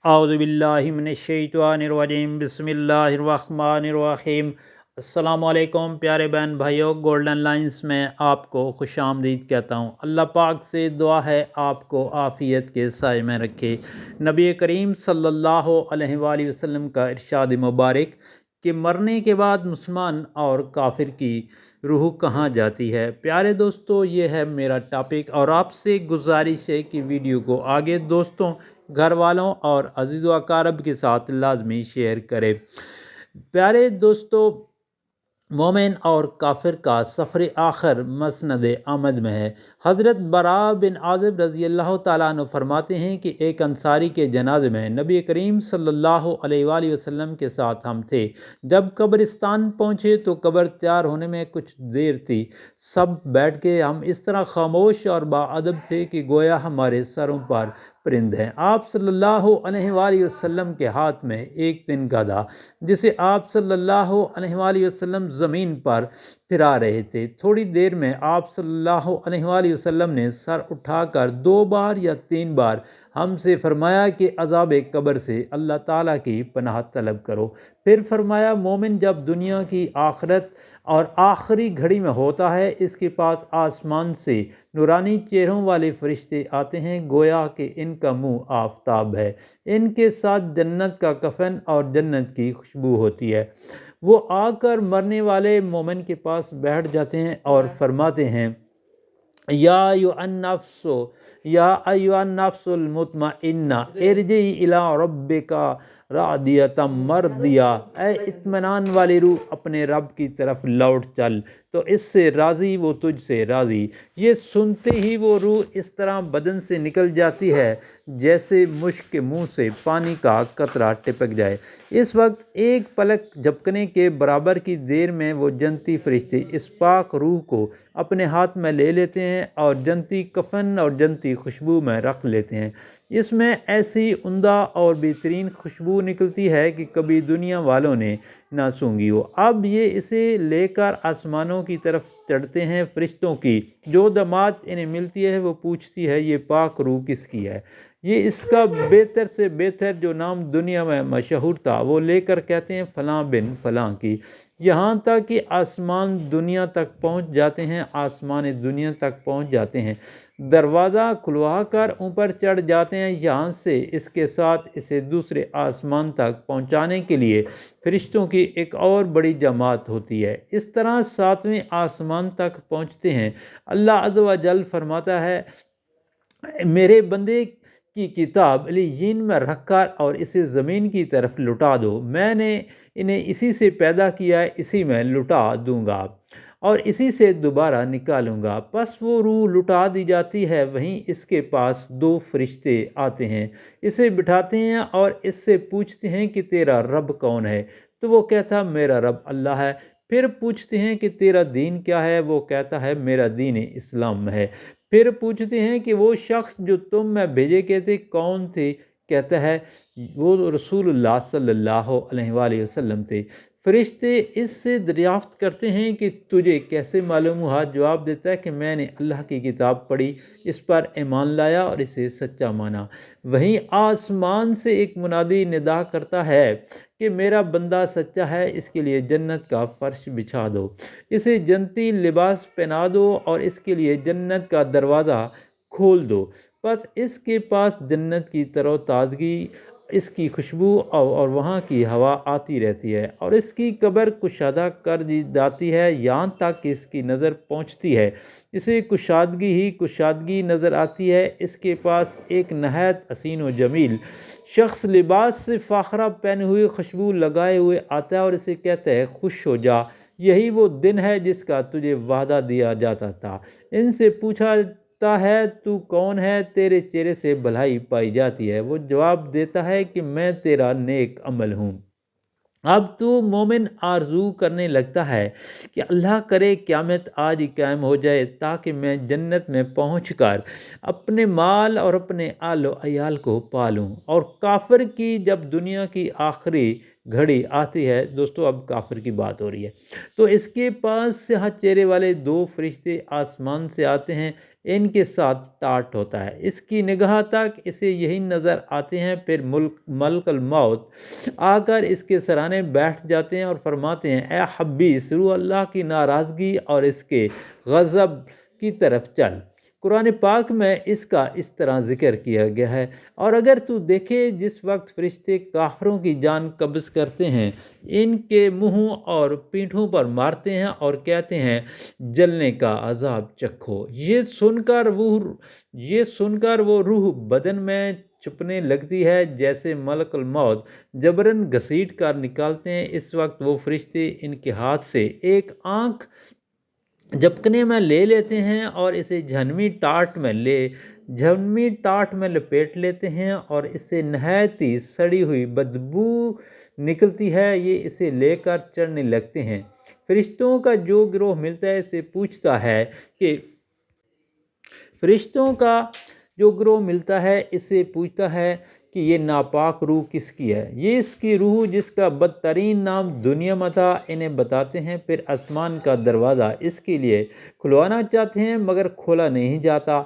اعوذ باللہ من الشیطان الرجیم بسم اللہ الرحمن الرحیم۔ السلام علیکم پیارے بہن بھائیوں، گولڈن لائنز میں آپ کو خوش آمدید کہتا ہوں۔ اللہ پاک سے دعا ہے آپ کو عافیت کے سائے میں رکھے۔ نبی کریم صلی اللہ علیہ وآلہ وسلم کا ارشاد مبارک کہ مرنے کے بعد مسلمان اور کافر کی روح کہاں جاتی ہے۔ پیارے دوستو، یہ ہے میرا ٹاپک اور آپ سے گزارش ہے کہ ویڈیو کو آگے دوستوں، گھر والوں اور عزیز و اقارب کے ساتھ لازمی شیئر کرے۔ پیارے دوستو، مومن اور کافر کا سفر آخر مسند احمد میں ہے۔ حضرت براء بن عازب رضی اللہ تعالیٰ عنہ فرماتے ہیں کہ ایک انصاری کے جنازے میں نبی کریم صلی اللہ علیہ وآلہ وسلم کے ساتھ ہم تھے۔ جب قبرستان پہنچے تو قبر تیار ہونے میں کچھ دیر تھی۔ سب بیٹھ کے ہم اس طرح خاموش اور باادب تھے کہ گویا ہمارے سروں پر پرند ہیں۔ آپ صلی اللہ علیہ وآلہ وسلم کے ہاتھ میں ایک دن گدھا جسے آپ صلی اللہ علیہ وآلہ وسلم زمین پر پھرا رہے تھے۔ تھوڑی دیر میں آپ صلی اللہ علیہ وآلہ وسلم نے سر اٹھا کر 2 بار یا 3 بار ہم سے فرمایا کہ عذاب قبر سے اللہ تعالیٰ کی پناہ طلب کرو۔ پھر فرمایا، مومن جب دنیا کی آخرت اور آخری گھڑی میں ہوتا ہے، اس کے پاس آسمان سے نورانی چہروں والے فرشتے آتے ہیں، گویا کہ ان کا منہ آفتاب ہے۔ ان کے ساتھ جنت کا کفن اور جنت کی خوشبو ہوتی ہے۔ وہ آ کر مرنے والے مومن کے پاس بیٹھ جاتے ہیں اور فرماتے ہیں، یا ایھا النفس المطمئنہ ارجعی الی ربک راضیۃ مرضیہ، اے اطمینان والی روح، اپنے رب کی طرف لوٹ چل تو اس سے راضی، وہ تجھ سے راضی۔ یہ سنتے ہی وہ روح اس طرح بدن سے نکل جاتی ہے جیسے مشک کے منہ سے پانی کا قطرہ ٹپک جائے۔ اس وقت ایک پلک جھپکنے کے برابر کی دیر میں وہ جنتی فرشتے اس پاک روح کو اپنے ہاتھ میں لے لیتے ہیں اور جنتی کفن اور جنتی خوشبو میں رکھ لیتے ہیں۔ اس میں ایسی عمدہ اور بہترین خوشبو نکلتی ہے کہ کبھی دنیا والوں نے نہ سونگھی ہو۔ اب یہ اسے لے کر آسمانوں کی طرف چڑھتے ہیں۔ فرشتوں کی جو جماعت انہیں ملتی ہے وہ پوچھتی ہے، یہ پاک روح کس کی ہے؟ یہ اس کا بہتر سے بہتر جو نام دنیا میں مشہور تھا وہ لے کر کہتے ہیں فلاں بن فلاں کی، یہاں تک کہ آسمان دنیا تک پہنچ جاتے ہیں، آسمان دنیا تک پہنچ جاتے ہیں، دروازہ کھلوا کر اوپر چڑھ جاتے ہیں۔ یہاں سے اس کے ساتھ اسے دوسرے آسمان تک پہنچانے کے لیے فرشتوں کی ایک اور بڑی جماعت ہوتی ہے۔ اس طرح 7ویں آسمان تک پہنچتے ہیں۔ اللہ عز و جل فرماتا ہے، میرے بندے کی کتاب علیین میں رکھ کر اور اسے زمین کی طرف لٹا دو، میں نے انہیں اسی سے پیدا کیا ہے، اسی میں لٹا دوں گا اور اسی سے دوبارہ نکالوں گا۔ پس وہ روح لٹا دی جاتی ہے، وہیں اس کے پاس 2 فرشتے آتے ہیں، اسے بٹھاتے ہیں اور اس سے پوچھتے ہیں کہ تیرا رب کون ہے؟ تو وہ کہتا میرا رب اللہ ہے۔ پھر پوچھتے ہیں کہ تیرا دین کیا ہے؟ وہ کہتا ہے میرا دین اسلام ہے۔ پھر پوچھتے ہیں کہ وہ شخص جو تم میں بھیجے گئے تھے کون تھے؟ کہتا ہے وہ رسول اللہ صلی اللہ علیہ وآلہ وسلم تھے۔ فرشتے اس سے دریافت کرتے ہیں کہ تجھے کیسے معلوم ہوا؟ جواب دیتا ہے کہ میں نے اللہ کی کتاب پڑھی، اس پر ایمان لایا اور اسے سچا مانا۔ وہیں آسمان سے ایک منادی ندا کرتا ہے کہ میرا بندہ سچا ہے، اس کے لیے جنت کا فرش بچھا دو، اسے جنتی لباس پہنا دو اور اس کے لیے جنت کا دروازہ کھول دو۔ بس اس کے پاس جنت کی تر و تازگی، اس کی خوشبو اور وہاں کی ہوا آتی رہتی ہے اور اس کی قبر کشادہ کر دی جاتی ہے یہاں تک کہ اس کی نظر پہنچتی ہے، اسے کشادگی ہی کشادگی نظر آتی ہے۔ اس کے پاس ایک نہایت حسین و جمیل شخص لباس سے فاخرہ پہنے ہوئے، خوشبو لگائے ہوئے آتا ہے اور اسے کہتا ہے خوش ہو جا، یہی وہ دن ہے جس کا تجھے وعدہ دیا جاتا تھا۔ ان سے پوچھا ہے تو کون ہے؟ تیرے چہرے سے بھلائی پائی جاتی ہے۔ وہ جواب دیتا ہے کہ میں تیرا نیک عمل ہوں۔ اب تو مومن آرزو کرنے لگتا ہے کہ اللہ کرے قیامت آج ہی قائم ہو جائے تاکہ میں جنت میں پہنچ کر اپنے مال اور اپنے آل و عیال کو پالوں۔ اور کافر کی جب دنیا کی آخری گھڑی آتی ہے، دوستو اب کافر کی بات ہو رہی ہے، تو اس کے پاس سیاہ چہرے والے 2 فرشتے آسمان سے آتے ہیں، ان کے ساتھ ٹاٹ ہوتا ہے، اس کی نگاہ تک اسے یہی نظر آتے ہیں۔ پھر ملک الموت آ کر اس کے سرانے بیٹھ جاتے ہیں اور فرماتے ہیں اے حبیس، روح اللہ کی ناراضگی اور اس کے غضب کی طرف چل۔ قرآن پاک میں اس کا اس طرح ذکر کیا گیا ہے۔ اور اگر تو دیکھے جس وقت فرشتے کافروں کی جان قبض کرتے ہیں، ان کے منہوں اور پینٹھوں پر مارتے ہیں اور کہتے ہیں جلنے کا عذاب چکھو، یہ سن کر وہ روح بدن میں چھپنے لگتی ہے جیسے ملک الموت جبراً گھسیٹ کر نکالتے ہیں۔ اس وقت وہ فرشتے ان کے ہاتھ سے ایک آنکھ جھپکنے میں لے لیتے ہیں اور اسے جہنمی ٹاٹ میں لپیٹ لیتے ہیں اور اس سے نہایت ہی سڑی ہوئی بدبو نکلتی ہے، یہ اسے لے کر چڑھنے لگتے ہیں۔ فرشتوں کا جو گروہ ملتا ہے اسے پوچھتا ہے کہ یہ ناپاک روح کس کی ہے؟ یہ اس کی روح جس کا بدترین نام دنیا میں تھا۔ انہیں بتاتے ہیں، پھر آسمان کا دروازہ اس کے لیے کھلوانا چاہتے ہیں مگر کھولا نہیں جاتا۔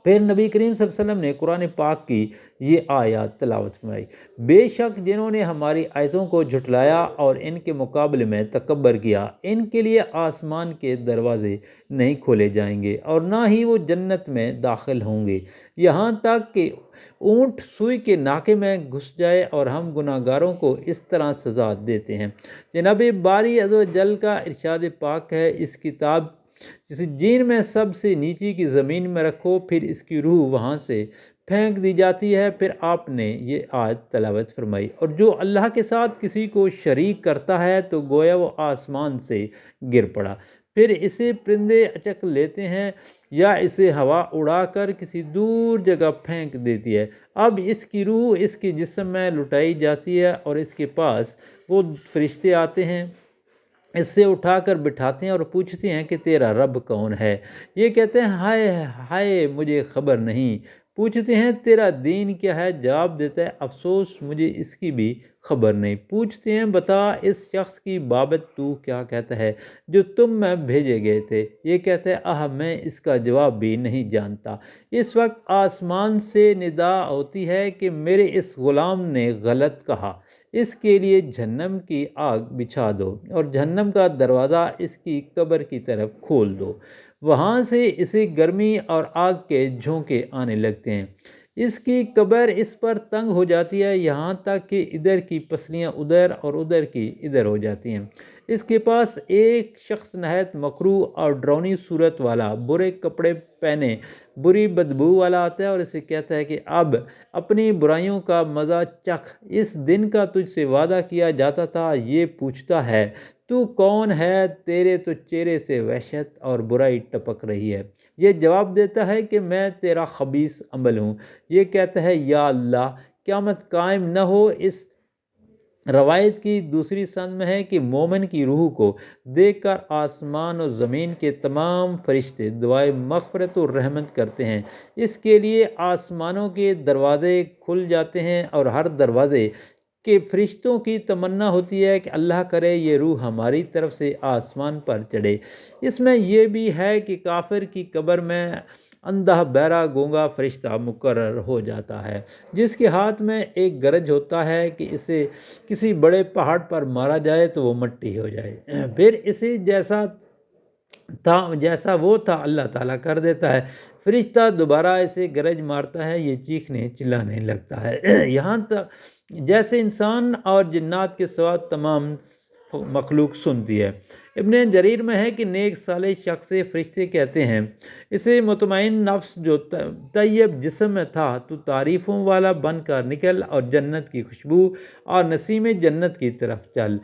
پھر نبی کریم صلی اللہ علیہ وسلم نے قرآن پاک کی یہ آیات تلاوت فرمائی، بے شک جنہوں نے ہماری آیتوں کو جھٹلایا اور ان کے مقابلے میں تکبر کیا، ان کے لیے آسمان کے دروازے نہیں کھولے جائیں گے اور نہ ہی وہ جنت میں داخل ہوں گے، یہاں تک کہ اونٹ سوئی کے ناکے میں گھس جائے، اور ہم گناہ گاروں کو اس طرح سزا دیتے ہیں۔ جناب باری عز و جل کا ارشاد پاک ہے، اس کتاب جسے جین میں سب سے نیچی کی زمین میں رکھو، پھر اس کی روح وہاں سے پھینک دی جاتی ہے۔ پھر آپ نے یہ آیت تلاوت فرمائی، اور جو اللہ کے ساتھ کسی کو شریک کرتا ہے تو گویا وہ آسمان سے گر پڑا، پھر اسے پرندے اچک لیتے ہیں یا اسے ہوا اڑا کر کسی دور جگہ پھینک دیتی ہے۔ اب اس کی روح اس کے جسم میں لٹائی جاتی ہے اور اس کے پاس وہ فرشتے آتے ہیں، اس سے اٹھا کر بٹھاتے ہیں اور پوچھتے ہیں کہ تیرا رب کون ہے؟ یہ کہتے ہیں ہائے ہائے مجھے خبر نہیں۔ پوچھتے ہیں تیرا دین کیا ہے؟ جواب دیتا ہے افسوس مجھے اس کی بھی خبر نہیں۔ پوچھتے ہیں بتا اس شخص کی بابت تو کیا کہتا ہے جو تم میں بھیجے گئے تھے؟ یہ کہتا ہے میں اس کا جواب بھی نہیں جانتا۔ اس وقت آسمان سے ندا ہوتی ہے کہ میرے اس غلام نے غلط کہا، اس کے لیے جہنم کی آگ بچھا دو اور جہنم کا دروازہ اس کی قبر کی طرف کھول دو، وہاں سے اسے گرمی اور آگ کے جھونکے آنے لگتے ہیں، اس کی قبر اس پر تنگ ہو جاتی ہے یہاں تک کہ ادھر کی پسلیاں ادھر اور ادھر کی ادھر ہو جاتی ہیں۔ اس کے پاس ایک شخص نہایت مکروہ اور ڈراؤنی صورت والا، برے کپڑے پہنے، بری بدبو والا آتا ہے اور اسے کہتا ہے کہ اب اپنی برائیوں کا مزہ چکھ، اس دن کا تجھ سے وعدہ کیا جاتا تھا۔ یہ پوچھتا ہے تو کون ہے؟ تیرے تو چہرے سے وحشت اور برائی ٹپک رہی ہے۔ یہ جواب دیتا ہے کہ میں تیرا خبیث عمل ہوں۔ یہ کہتا ہے یا اللہ قیامت قائم نہ ہو۔ اس روایت کی دوسری سند میں ہے کہ مومن کی روح کو دیکھ کر آسمان و زمین کے تمام فرشتے دعائے مغفرت و رحمت کرتے ہیں، اس کے لیے آسمانوں کے دروازے کھل جاتے ہیں اور ہر دروازے کے فرشتوں کی تمنا ہوتی ہے کہ اللہ کرے یہ روح ہماری طرف سے آسمان پر چڑھے۔ اس میں یہ بھی ہے کہ کافر کی قبر میں اندھا بہرا گونگا فرشتہ مقرر ہو جاتا ہے، جس کے ہاتھ میں ایک گرج ہوتا ہے کہ اسے کسی بڑے پہاڑ پر مارا جائے تو وہ مٹی ہو جائے، پھر اسے جیسا وہ تھا اللہ تعالیٰ کر دیتا ہے۔ فرشتہ دوبارہ اسے گرج مارتا ہے، یہ چیخنے چلانے لگتا ہے، یہاں تک جیسے انسان اور جنات کے سوا تمام مخلوق سنتی ہے۔ ابن جریر میں ہے کہ نیک صالح شخص سے فرشتے کہتے ہیں اسے مطمئن نفس جو طیب جسم میں تھا، تو تعریفوں والا بن کر نکل اور جنت کی خوشبو اور نسیم جنت کی طرف چل،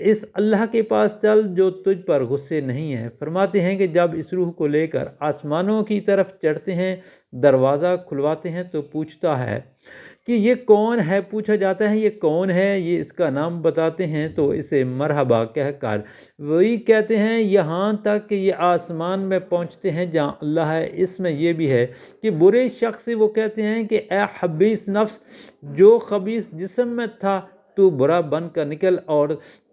اس اللہ کے پاس چل جو تجھ پر غصے نہیں ہے۔ فرماتے ہیں کہ جب اس روح کو لے کر آسمانوں کی طرف چڑھتے ہیں، دروازہ کھلواتے ہیں تو پوچھتا ہے کہ یہ کون ہے؟ پوچھا جاتا ہے یہ کون ہے؟ یہ اس کا نام بتاتے ہیں تو اسے مرحبا کہہ کر وہی کہتے ہیں یہاں تک کہ یہ آسمان میں پہنچتے ہیں جہاں اللہ ہے۔ اس میں یہ بھی ہے کہ برے شخص سے وہ کہتے ہیں کہ اے خبیث نفس جو خبیث جسم میں تھا تو برا بن کر نکل اور